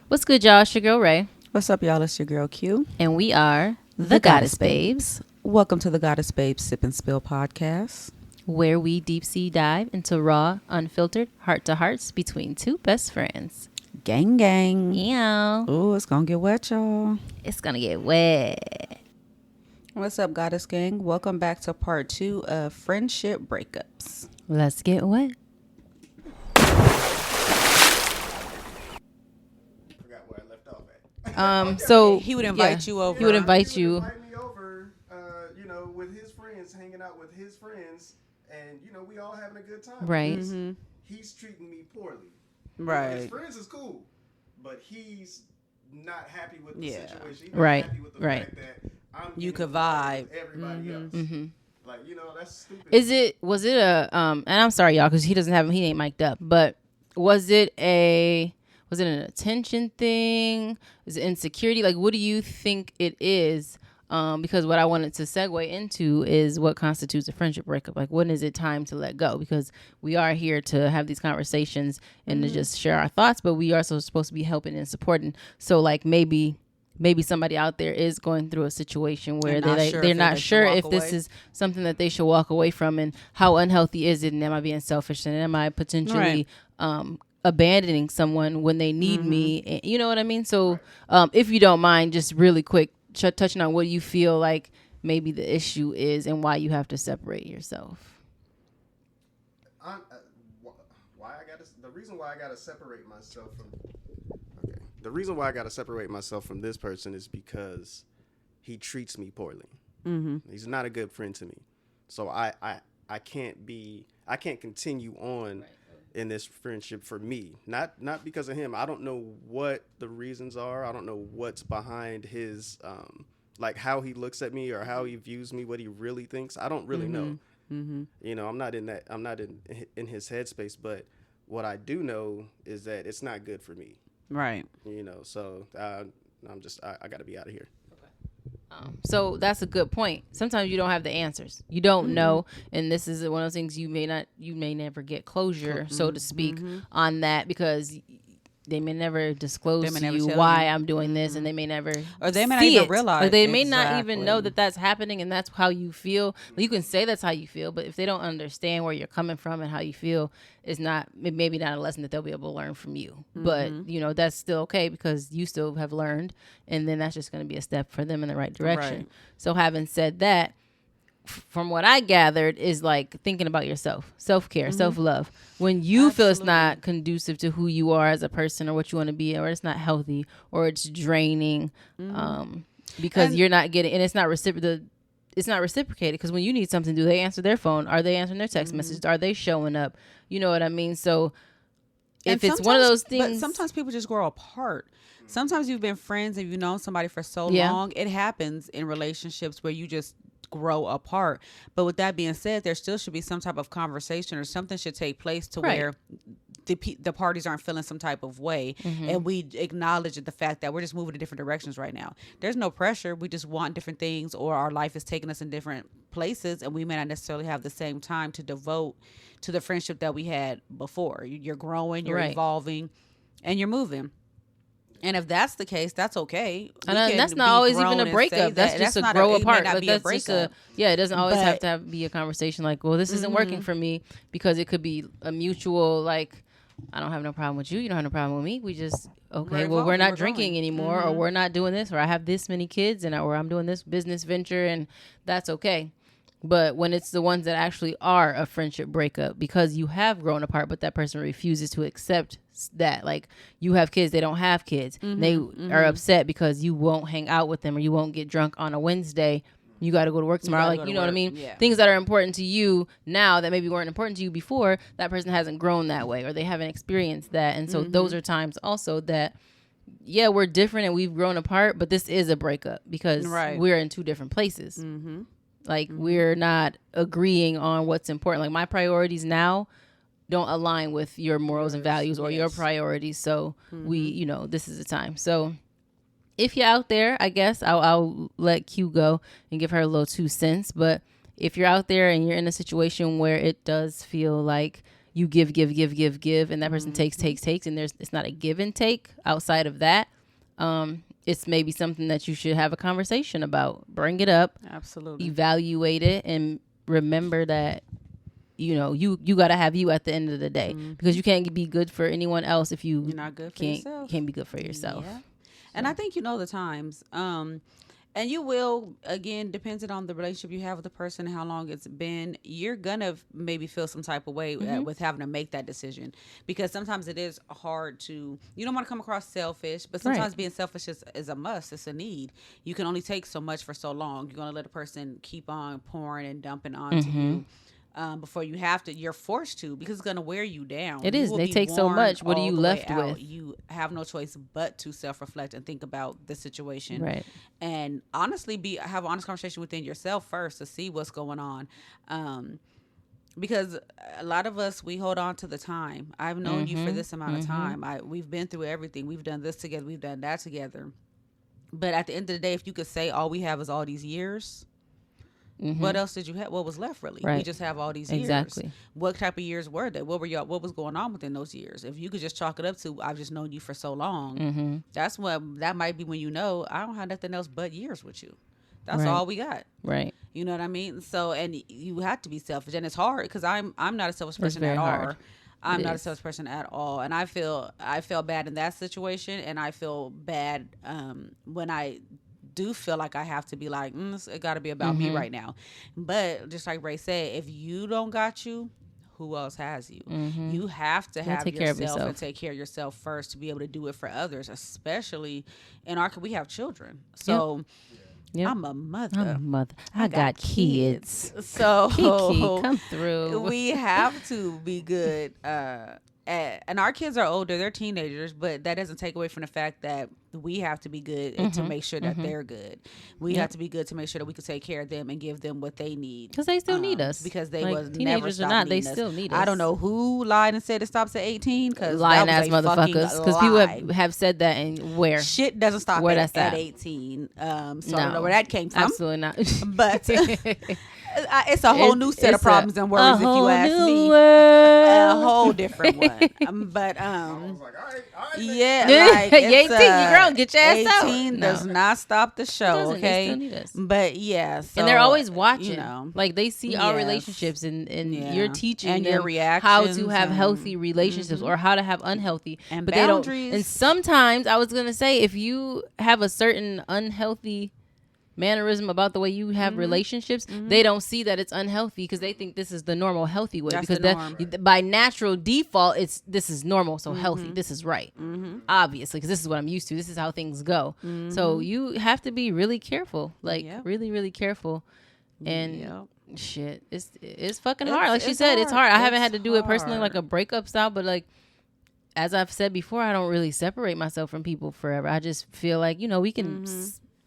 What's good, y'all? It's your girl, Rae. What's up, y'all? It's your girl, Q. And we are the Goddess Babes, Welcome to the Goddess Babes Sip and Spill podcast, where we deep sea dive into raw, unfiltered, heart-to-hearts between two best friends. Gang, gang. Yeah. Oh, it's going to get wet, y'all. It's going to get wet. What's up, Goddess Gang? Welcome back to part 2 of Friendship Breakups. Let's get wet. So he would invite you over. He would invite you. Invite me over, with his friends, hanging out with his friends, and we all having a good time. Right. Mm-hmm. He's treating me poorly. Right. His friends is cool, but he's not happy with the situation. He's not Right. happy with the fact that I'm You getting could vibe. with everybody else. Mm-hmm. Like, that's stupid. Was it a and I'm sorry, y'all, because he ain't mic'd up, but was it an attention thing? Is it insecurity? Like, what do you think it is? Because what I wanted to segue into is what constitutes a friendship breakup. Like, when is it time to let go? Because we are here to have these conversations and to just share our thoughts, but we are also supposed to be helping and supporting. So, like, maybe somebody out there is going through a situation where they're not sure if this is something that they should walk away from, and how unhealthy is it, and am I being selfish, and am I potentially abandoning someone when they need me? You know what I mean? So if you don't mind, just really quick, touching on what you feel like maybe the issue is and why you have to separate yourself. The reason why I gotta separate myself from the reason why I gotta separate myself from this person is because he treats me poorly. Mm-hmm. He's not a good friend to me, so I can't continue on in this friendship for me, not because of him. I don't know what the reasons are. I don't know what's behind his like how he looks at me or how he views me, what he really thinks. I don't really know. Mm-hmm. I'm not in his headspace, but what I do know is that it's not good for me. Right. So I got to be out of here. So that's a good point. Sometimes you don't have the answers. You don't know, and this is one of those things you may never get closure, so to speak, on that, because they may never disclose to you why I'm doing this, and they may never, or they may not even realize, or they may not even know that that's happening, and that's how you feel. You can say that's how you feel, but if they don't understand where you're coming from and how you feel, it's not, maybe not a lesson that they'll be able to learn from you. But that's still okay, because you still have learned, and then that's just going to be a step for them in the right direction. Right. So having said that, from what I gathered, is like thinking about yourself, self-care, self-love. When you feel it's not conducive to who you are as a person or what you want to be, or it's not healthy, or it's draining, because you're not getting, and it's not reciprocated, because when you need something, do they answer their phone? Are they answering their text messages? Are they showing up? You know what I mean? So if it's one of those things. But sometimes people just grow apart. Sometimes you've been friends and you've known somebody for so long. It happens in relationships where you just grow apart. But with that being said, there still should be some type of conversation, or something should take place to where the parties aren't feeling some type of way, and we acknowledge the fact that we're just moving in different directions right now. There's no pressure. We just want different things, or our life is taking us in different places, and we may not necessarily have the same time to devote to the friendship that we had before. You're growing, you're evolving, and you're moving. And if that's the case, that's okay. And that's not always even a breakup. That's just a grow apart. Like, that's just it doesn't always have to be a conversation like, well, this isn't working for me, because it could be a mutual, like, I don't have no problem with you, you don't have no problem with me. We just, we're not drinking anymore, or we're not doing this, or I have this many kids, or I'm doing this business venture, and that's okay. But when it's the ones that actually are a friendship breakup because you have grown apart, but that person refuses to accept that, like, you have kids, they don't have kids. They are upset because you won't hang out with them, or you won't get drunk on a Wednesday. You got to go to work tomorrow. Like, you know what I mean? Yeah. Things that are important to you now that maybe weren't important to you before, that person hasn't grown that way, or they haven't experienced that. And so those are times also that, we're different and we've grown apart, but this is a breakup because we're in two different places. Like, we're not agreeing on what's important. Like, my priorities now don't align with your morals and values, or your priorities. So we, this is the time. So if you're out there, I guess I'll let Q go and give her a little 2 cents. But if you're out there and you're in a situation where it does feel like you give, and that person takes, and it's not a give and take outside of that. It's maybe something that you should have a conversation about. Bring it up. Absolutely. Evaluate it and remember that, you got to have you at the end of the day, because you can't be good for anyone else if you're not good for yourself. Can't be good for yourself. Yeah. And I think the times. And you will, again, depending on the relationship you have with the person, how long it's been, you're going to maybe feel some type of way with having to make that decision. Because sometimes it is hard to, you don't want to come across selfish, but sometimes being selfish is a must. It's a need. You can only take so much for so long. You're going to let a person keep on pouring and dumping onto you. Before you're forced to, because it's going to wear you down. It is. They take so much. What are you left with? You have no choice but to self-reflect and think about the situation. Right. And honestly, have an honest conversation within yourself first to see what's going on. Because a lot of us, we hold on to the time. I've known you for this amount of time. We've been through everything. We've done this together. We've done that together. But at the end of the day, if you could say all we have is all these years, what else did you have? What was left, really? Right. We just have all these years. Exactly. What type of years were they? What was going on within those years? If you could just chalk it up to, I've just known you for so long, that might be when I don't have nothing else but years with you. That's all we got. Right. You know what I mean? So, and you have to be selfish, and it's hard because I'm not a selfish person at all. I'm not a selfish person at all, and I feel bad in that situation, and I feel bad when I do feel like I have to be like, it got to be about me right now. But just like Rae said, if you don't got you, who else has you? You have to have yourself and take care of yourself first to be able to do it for others, especially we have children. So Yep. I'm a mother. I got kids. So Kiki, come through. We have to be good. And our kids are older, they're teenagers, but that doesn't take away from the fact that we have to be good and to make sure that they're good. We have to be good to make sure that we can take care of them and give them what they need. Because they still need us. Because they like, was teenagers never or not, they us. still need us. I don't know who lied and said it stops at 18. Because lying ass motherfuckers. Because people have said that, and where shit doesn't stop at 18. So I don't know where that came from. Absolutely not. But it's a whole new set of problems and worries, if you ask me. A whole different one. But yeah, like you 18, you grown, get your ass out. 18 does not stop the show, okay? But yeah, so, and they're always watching. Like they see our relationships, and you're teaching and them how to have healthy relationships or how to have unhealthy. And but boundaries. They don't. And sometimes I was gonna say, if you have a certain unhealthy mannerism about the way you have relationships, they don't see that it's unhealthy because they think this is the normal healthy way. That's because by natural default, this is normal, so healthy. This is right, obviously, because this is what I'm used to. This is how things go. So you have to be really careful, like really, really careful. And shit, it's fucking hard. Like she said, it's hard. I haven't had to do it personally, like a breakup style, but like as I've said before, I don't really separate myself from people forever. I just feel like we can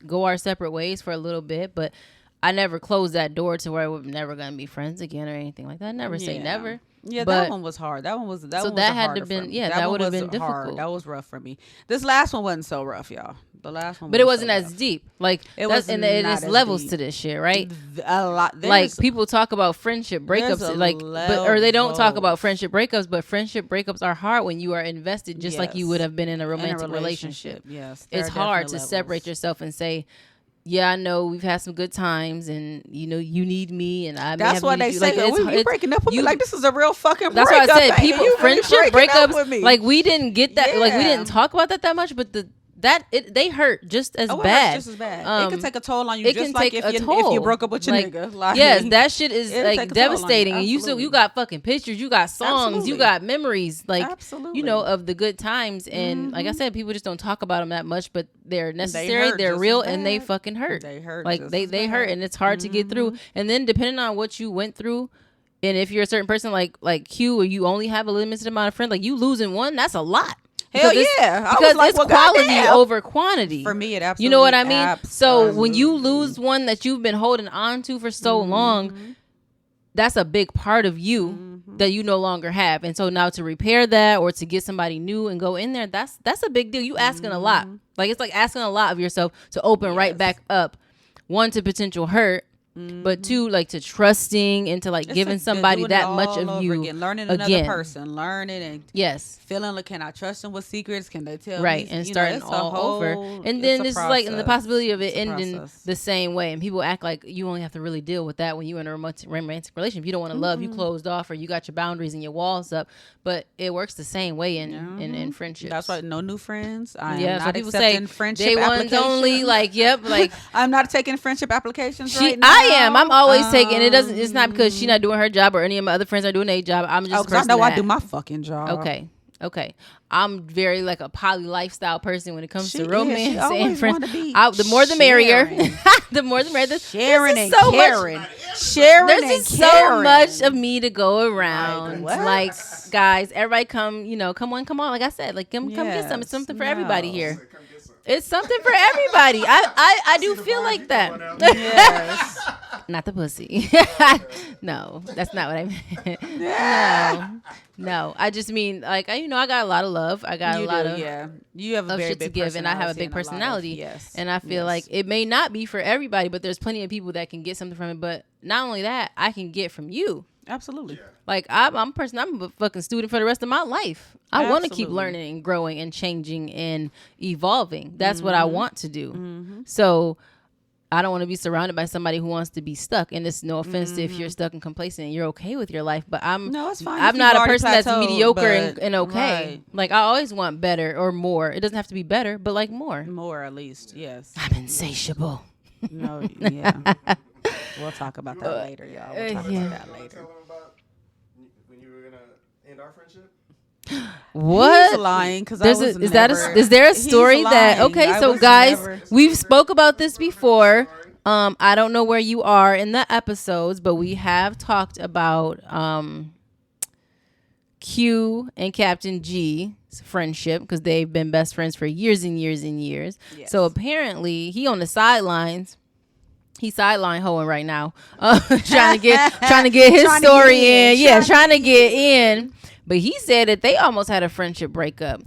go our separate ways for a little bit, but I never closed that door to where we're never gonna be friends again or anything like that. I never say never. Yeah, but that one was hard. That one was that had to been that would have been difficult. Hard. That was rough for me. This last one wasn't so rough, y'all. The last one, but it wasn't as deep. Like it was, and there's levels to this shit, right? A lot. Like people talk about friendship breakups, like, or they don't talk about friendship breakups. But friendship breakups are hard when you are invested, just like you would have been in a romantic relationship. Yes, it's hard to separate yourself and say, yeah, I know we've had some good times, and you need me, and that's why they say, you breaking up with me. Like, this is a real fucking breakup. That's why I said people friendship breakups. Like, we didn't get that. Like, we didn't talk about that much, but they hurt just as bad. Just as bad. It can take a toll on you. Just like if you broke up with your nigga. Like, yes, that shit is like devastating. And you got fucking pictures, you got songs, you got memories, like of the good times. And like I said, people just don't talk about them that much, but they're necessary, they're real, and they fucking hurt. They hurt. Like they hurt, and it's hard to get through. And then depending on what you went through. And if you're a certain person like Q, or you only have a limited amount of friends, like you losing one, that's a lot. Hell yeah. Because it's quality over quantity. For me, it absolutely. You know what I mean? So when you lose one that you've been holding on to for so long, that's a big part of you that you no longer have. And so now to repair that or to get somebody new and go in there, that's a big deal. You asking a lot. Like it's like asking a lot of yourself to open right back up. One, to potential hurt. but two, like to trusting and to like giving somebody that much of you again. Learning another person, learning and feeling like, can I trust them with secrets? Can they tell me? And starting all over. And then this is like, and the possibility of it ending the same way. And people act like you only have to really deal with that when you're in a romantic relationship. You don't want to love, you closed off, or you got your boundaries and your walls up. But it works the same way in friendships. That's why no new friends. I am not people accepting say friendship day applications. one's only, like I'm not taking friendship applications right now. I am. I'm always taking. It's not because she's not doing her job or any of my other friends are doing their job. I'm just. I know I do my fucking job. Okay. I'm very like a poly lifestyle person when it comes to romance and friends. The more the merrier. The more the merrier. Sharing and caring. Sharing and caring. There's just so much of me to go around. Like guys, everybody come on. Like I said, like come get some. It's something for everybody here. It's something for everybody. I do feel like that. Yes. Not the pussy. No, that's not what I meant. No. I just mean like I got a lot of love. I got a lot of You have a very shit big to give, and I have a big personality. And I feel like it may not be for everybody, but there's plenty of people that can get something from it. But not only that, I can get from you. Absolutely. Like I'm a fucking student for the rest of my life. I want to keep learning and growing and changing and evolving. That's what I want to do. So I don't want to be surrounded by somebody who wants to be stuck. And it's no offense if you're stuck and complacent and you're okay with your life, but it's fine. I'm not a person that's mediocre and okay. Right. Like I always want better or more. It doesn't have to be better, but like more. More at least, yes. I'm insatiable. No, yeah. We'll talk about that later, y'all. We'll talk about that later. Tell them about when you were gonna end our friendship. What? He's lying because is there a story that so guys, we've spoke about this before. I don't know where you are in the episodes, but we have talked about Q and Captain G's friendship because they've been best friends for years and years and years. Yes. So apparently he on the sidelines. He's sideline hoeing right now, trying to get his story in. Yeah, trying to get in. But he said that they almost had a friendship breakup,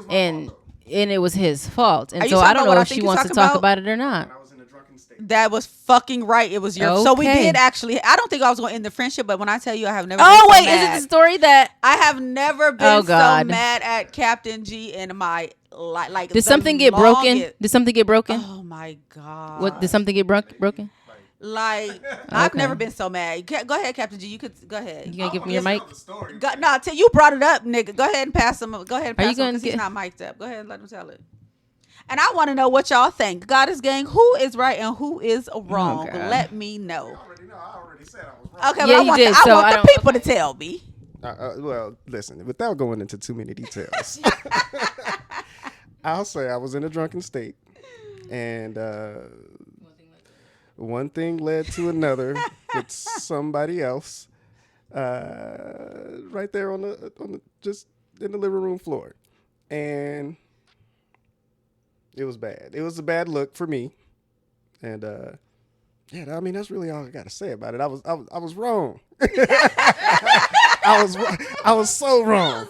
and it was his fault. And so I don't know if she wants to talk about it or not. I was in a drunken state. That was fucking right. It was your. Okay. So we did actually. I don't think I was going to end the friendship, but when I tell you, I have never. Oh wait, is it the story that I have never been so mad at Captain G in my life? Like, did something get broken? Did something get broken? Oh my god! What did something get broken? Like I've never been so mad. Go ahead, Captain G. You could go ahead. You gonna give me your mic? You brought it up, nigga. Go ahead and pass him. Go ahead and pass him because he's not mic'd up. Go ahead and let him tell it. And I want to know what y'all think. Goddess Gang, who is right and who is wrong? Let me know. I already said I was wrong. Okay, but I want the people to tell me. Well, listen. Without going into too many details, I'll say I was in a drunken state, and. One thing led to another with somebody else, right there on the just in the living room floor, and it was bad. It was a bad look for me, and I mean that's really all I got to say about it. I was wrong. I was so wrong.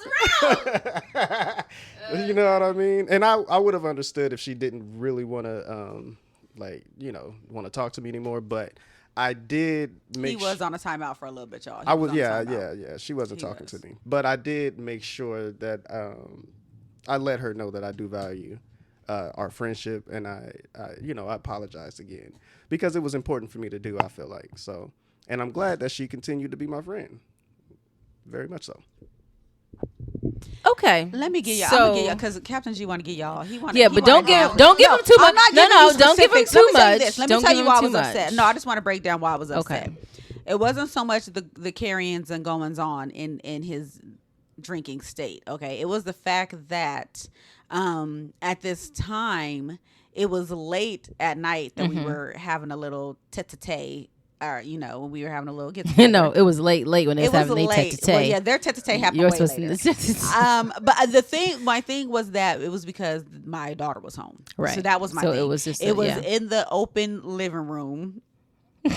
You know what I mean? And I would have understood if she didn't really want to. Want to talk to me anymore, but I did make. He was on a timeout for a little bit, y'all. She wasn't talking to me, but I did make sure that I let her know that I do value our friendship, and I apologized again because it was important for me to do. I feel like so, and I'm glad that she continued to be my friend. Very much so. Okay, let me get y'all. I'm gonna get y'all because Captain G want to get y'all. But don't give him too much. Don't give him too much. Let me tell you why I was upset. No, I just want to break down why I was upset. Okay. It wasn't so much the carryings and goings on in his drinking state. Okay, it was the fact that at this time it was late at night that we were having a little tete-a-tete. When we were having a little get together. No, it was late when they was having their tete-a-tete. Well, yeah, their tete-a-tete happened way later. But my thing was that it was because my daughter was home. Right. So that was my thing. It was in the open living room,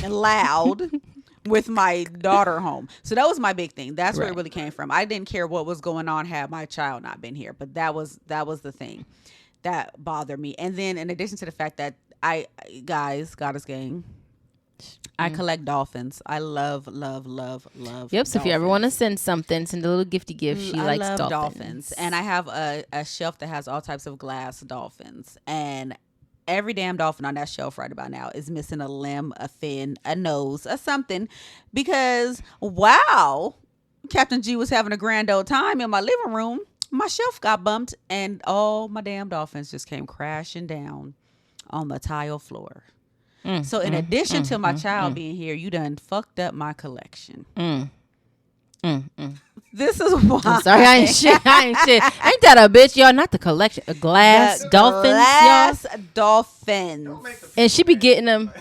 loud, with my daughter home. So that was my big thing. That's where it really came from. I didn't care what was going on had my child not been here, but that was the thing that bothered me. And then in addition to the fact that Goddess Gang, I collect dolphins. I love Yep. So if you ever want to send something, send a little gifty gift. She likes dolphins. And I have a shelf that has all types of glass dolphins. And every damn dolphin on that shelf right about now is missing a limb, a fin, a nose, a something. Because, wow, Captain G was having a grand old time in my living room. My shelf got bumped and all my damn dolphins just came crashing down on the tile floor. So in addition to my child being here, you done fucked up my collection. This is why. I'm sorry, I ain't shit. Ain't that a bitch, y'all? Not the collection. Glass dolphins, glass dolphins. And she be getting them.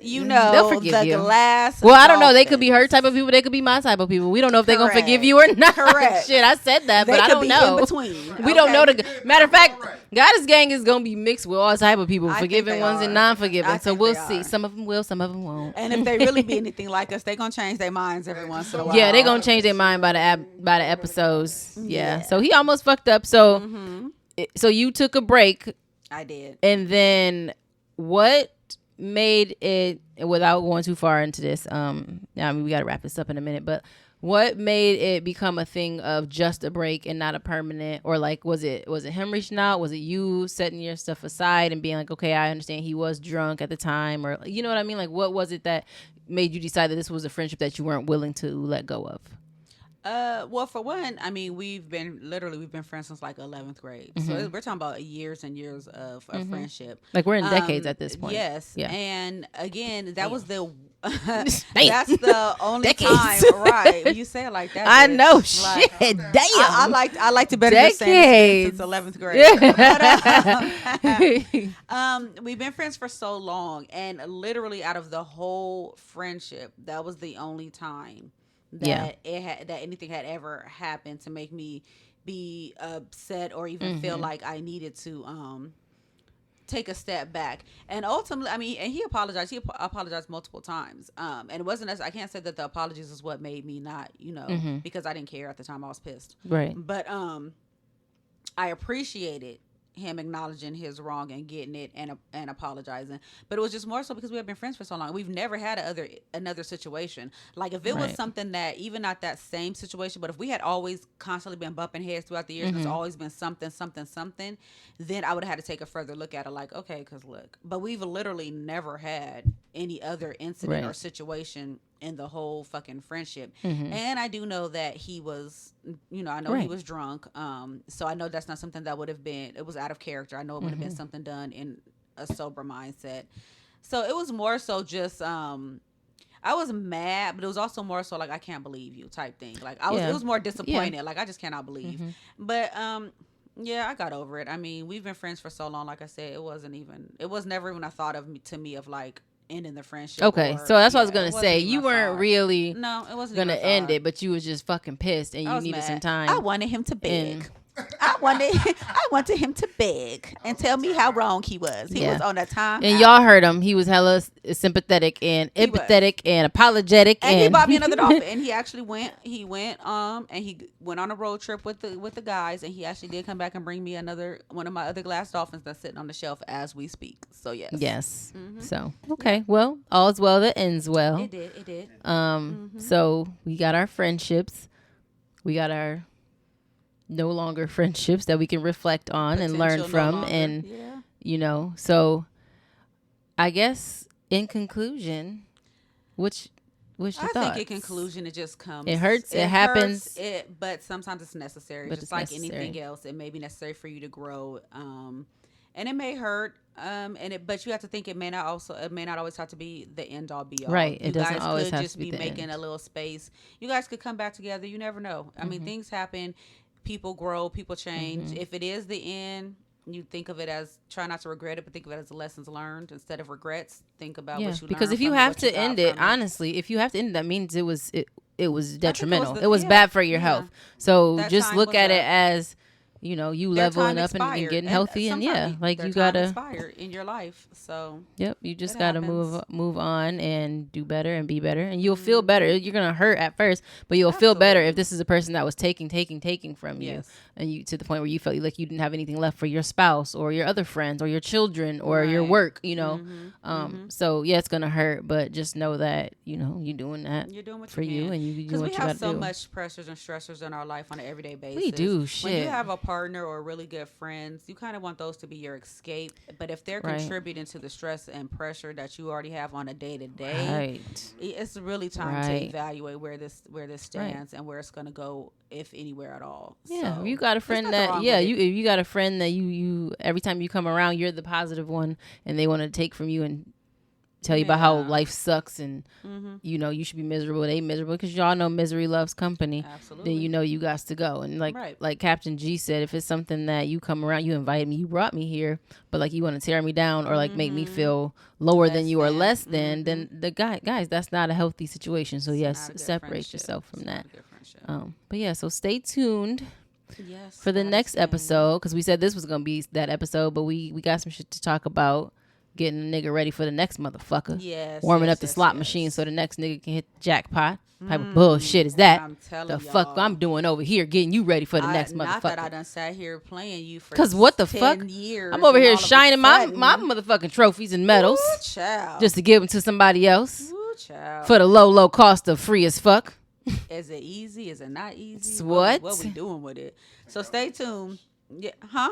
You know, they'll forgive the you. glass. Well, I don't know. They could be her type of people. They could be my type of people. We don't know if they're going to forgive you or not. Correct. Shit, I said that, but I don't know. In between. We don't know. Matter of fact, Goddess Gang is going to be mixed with all type of people, forgiving ones and non-forgiving. So we'll see. Some of them will, some of them won't. And if they really be anything like us, they're going to change their minds every once in a while. Yeah, they're going to change their mind by the episodes. Yeah. So he almost fucked up. So, so you took a break. I did. And then what made it, without going too far into this, I mean, we got to wrap this up in a minute, but what made it become a thing of just a break and not a permanent? Or like, was it him reaching out? Was it you setting your stuff aside and being like, okay, I understand he was drunk at the time, or you know what I mean? Like, what was it that made you decide that this was a friendship that you weren't willing to let go of? Well, for one, I mean, we've been friends since like 11th grade. So we're talking about years and years of friendship. Like we're in decades at this point. Yes. Yeah. And again, that was the that's the only time, right? You say it like that. I know. Like, shit. Damn. I like to better just say since 11th grade. But, we've been friends for so long, and literally out of the whole friendship, that was the only time that that anything had ever happened to make me be upset or even feel like I needed to take a step back. And ultimately, I mean, and he apologized. He apologized multiple times. And it wasn't as, I can't say that the apologies is what made me not, because I didn't care at the time. I was pissed. Right. But I appreciated him acknowledging his wrong and getting it and apologizing. But it was just more so because we have been friends for so long. We've never had another situation. Like if it was something that, even not that same situation, but if we had always constantly been bumping heads throughout the years, and there's always been something, then I would have had to take a further look at it. Like, okay, because look. But we've literally never had any other incident or situation in the whole fucking friendship. And I do know that he was, I know he was drunk. So I know that's not something that would have been, it was out of character. I know it would have been something done in a sober mindset. So it was more so just, I was mad, but it was also more so like, I can't believe you type thing. Like it was more disappointed. Like I just cannot believe. But, yeah, I got over it. I mean, we've been friends for so long. Like I said, it was never even a thought of me of like ending the friendship. Okay, so that's what I was gonna say. You weren't really it wasn't gonna end it, but you was just fucking pissed and you needed some time. I wanted him to beg. I wanted him to beg and tell me how wrong he was. He was on a time. And y'all heard him. He was hella sympathetic and empathetic and apologetic. And he bought me another dolphin. And he actually went. He went. And he went on a road trip with the guys. And he actually did come back and bring me one of my other glass dolphins that's sitting on the shelf as we speak. So yes. Yes. So okay. Well, all's well that ends well. It did. It did. So we got our friendships. We got our no longer friendships that we can reflect on and learn from. And so I guess in conclusion, what's your thoughts? I think in conclusion, it just comes. It hurts. It happens. But sometimes it's necessary. Just like anything else, it may be necessary for you to grow. And it may hurt. But you have to think it may not always have to be the end all be all. Right. It doesn't always have to be the making a little space. You guys could come back together. You never know. I mean, things happen. People grow, people change. If it is the end, you think of it as, try not to regret it, but think of it as lessons learned instead of regrets. Think about what you learned. Because if you have to end it, honestly, if you have to end it, that means it was detrimental. It was bad for your health. So just look at it as, you leveling up and getting healthy, and like you gotta expire in your life. So you just gotta move on and do better and be better, and you'll feel better. You're gonna hurt at first, but you'll feel better if this is a person that was taking from you, and you to the point where you felt like you didn't have anything left for your spouse or your other friends or your children or your work. So it's gonna hurt, but just know that you're doing that. You're doing what for you, and you do what you gotta do. Because we have so much pressures and stressors in our life on an everyday basis. We do. When you have a partner or really good friends, you kind of want those to be your escape. But if they're contributing to the stress and pressure that you already have on a day to day, it's really time to evaluate where this stands and where it's going to go, if anywhere at all. Yeah, so, you got a friend that you got a friend that you every time you come around, you're the positive one, and they want to take from you and tell you about how life sucks and you should be miserable. They miserable because y'all know misery loves company. Absolutely. Then you got to go. And like Captain G said, if it's something that you come around, you invited me, you brought me here, but like you want to tear me down or like make me feel lower than you or less than, then the guys, that's not a healthy situation. So separate yourself from that. But so stay tuned. For the next episode, because we said this was gonna be that episode, but we got some shit to talk about. Getting a nigga ready for the next motherfucker. Warming up the slot machine so the next nigga can hit the jackpot. Type of bullshit is that? The fuck I'm doing over here getting you ready for the next motherfucker. Not that I done sat here playing you for 'cause what the fuck? Years I'm over here shining my motherfucking trophies and medals. Just to give them to somebody else. For the low cost of free as fuck. Is it easy? Is it not easy? What we doing with it? So stay tuned. Yeah, huh?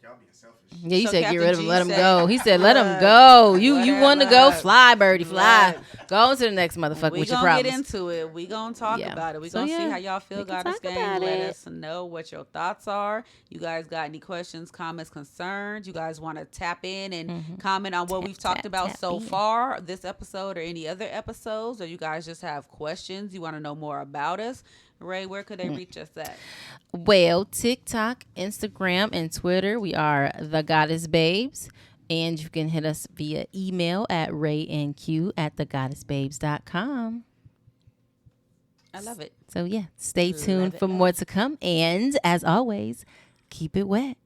Y'all being selfish. Yeah, you said get rid of him, let him go. He said let him go. You want to go? Fly, birdie, fly. Go on to the next motherfucker with your problems. We gonna get into it. We gonna talk about it. We gonna see how y'all feel about this game. Let us know what your thoughts are. You guys got any questions, comments, concerns? You guys want to tap in and comment on what we've talked about so far, this episode or any other episodes, or you guys just have questions, you want to know more about us? Rae, where could they reach us at? Well, TikTok, Instagram, and Twitter, we are The Goddess Babes. And you can hit us via email at raeandque@thegoddessbabes.com. I love it. So, stay tuned for more to come. And, as always, keep it wet.